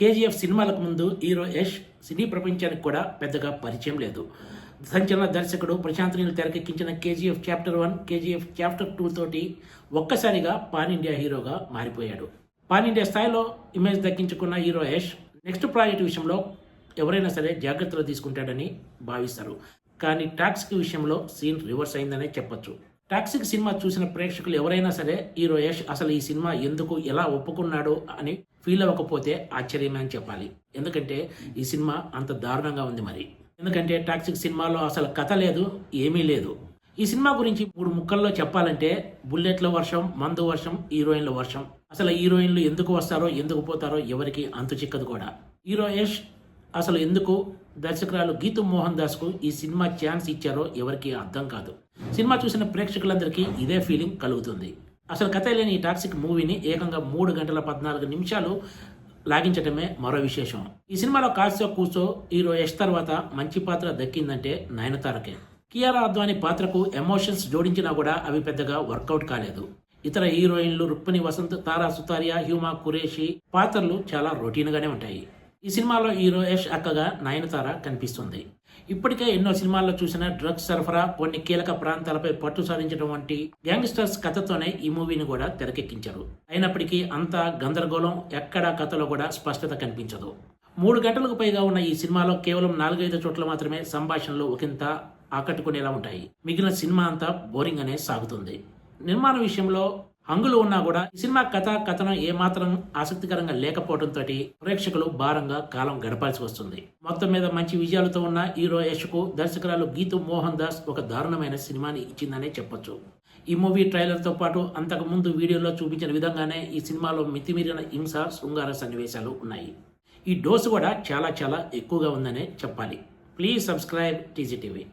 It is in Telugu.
కేజీఎఫ్ సినిమాలకు ముందు హీరో యష్ సినీ ప్రపంచానికి కూడా పెద్దగా పరిచయం లేదు. సంచలన దర్శకుడు ప్రశాంత్ నీల్ తెరకెక్కించిన కేజీఎఫ్ చాప్టర్ 1, కేజీఎఫ్ చాప్టర్ 2 తోటి ఒక్కసారిగా పాన్ ఇండియా హీరోగా మారిపోయాడు. పాన్ ఇండియా స్థాయిలో ఇమేజ్ దక్కించుకున్న హీరో యష్ నెక్స్ట్ ప్రాజెక్ట్ విషయంలో ఎవరైనా సరే జాగ్రత్తలు తీసుకుంటాడని భావిస్తారు. కానీ టాక్సిక్ విషయంలో సీన్ రివర్స్ అయిందనే చెప్పొచ్చు. టాక్సిక్ సినిమా చూసిన ప్రేక్షకులు ఎవరైనా సరే హీరో యష్ అసలు ఈ సినిమా ఎందుకు ఎలా ఒప్పుకున్నాడు అని ఫీల్ అవ్వకపోతే ఆశ్చర్యమే అని చెప్పాలి. ఎందుకంటే ఈ సినిమా అంత దారుణంగా ఉంది. మరి ఎందుకంటే టాక్సిక్ సినిమాలో అసలు కథ లేదు, ఏమీ లేదు. ఈ సినిమా గురించి 3 ముక్కల్లో చెప్పాలంటే బుల్లెట్ల వర్షం, మందు వర్షం, హీరోయిన్ల వర్షం. అసలు హీరోయిన్లు ఎందుకు వస్తారో ఎందుకు పోతారో ఎవరికి అంతు చిక్కదు కూడా. హీరో యష్ అసలు ఎందుకు దర్శకురాలు గీతూ మోహన్ దాస్ కు ఈ సినిమా ఛాన్స్ ఇచ్చారో ఎవరికి అర్థం కాదు. సినిమా చూసిన ప్రేక్షకులందరికీ ఇదే ఫీలింగ్ కలుగుతుంది. అసలు కథ లేని ఈ టాక్సిక్ మూవీని ఏకంగా 3 గంటల 14 నిమిషాలు లాగించటమే మరో విశేషం. ఈ సినిమాలో కాస్తో కూర్చో హీరో యష్ తర్వాత మంచి పాత్ర దక్కిందంటే నయనతారకే. కియారా అద్వానీ పాత్రకు ఎమోషన్స్ జోడించినా కూడా అవి పెద్దగా వర్కౌట్ కాలేదు. ఇతర హీరోయిన్లు రుక్మిణి వసంత్, తారా సుతారియా, హ్యూమా కురేషి పాత్రలు చాలా రొటీన్ గానే ఉంటాయి. ఈ సినిమాలో హీరో యష్ అక్కగా నయనతార కనిపిస్తుంది. ఇప్పటికే ఎన్నో సినిమాల్లో చూసిన డ్రగ్స్ సరఫరా, కొన్ని కీలక ప్రాంతాలపై పట్టు సాధించడం వంటి గ్యాంగ్స్టర్స్ కథతోనే ఈ మూవీని కూడా తెరకెక్కించారు. అయినప్పటికీ అంతా గందరగోళం, ఎక్కడా కథలో కూడా స్పష్టత కనిపించదు. 3 గంటలకు పైగా ఉన్న ఈ సినిమాలో కేవలం 4-5 చోట్ల మాత్రమే సంభాషణలు ఒకంత ఆకట్టుకునేలా ఉంటాయి. మిగిలిన సినిమా అంతా బోరింగ్ అనే సాగుతుంది. నిర్మాణ విషయంలో హంగులు ఉన్నా కూడా ఈ సినిమా కథనం ఏమాత్రం ఆసక్తికరంగా లేకపోవడంతో ప్రేక్షకులు భారంగా కాలం గడపాల్సి వస్తుంది. మొత్తం మీద మంచి విజయాలతో ఉన్న హీరో యష్ కు దర్శకురాలు గీతూ మోహన్ దాస్ ఒక దారుణమైన సినిమాని ఇచ్చిందనే చెప్పొచ్చు. ఈ మూవీ ట్రైలర్ తో పాటు అంతకు ముందు వీడియోలో చూపించిన విధంగానే ఈ సినిమాలో మితిమీరిన హింస, శృంగార సన్నివేశాలు ఉన్నాయి. ఈ డోసు కూడా చాలా ఎక్కువగా ఉందనే చెప్పాలి. Please subscribe TGTV.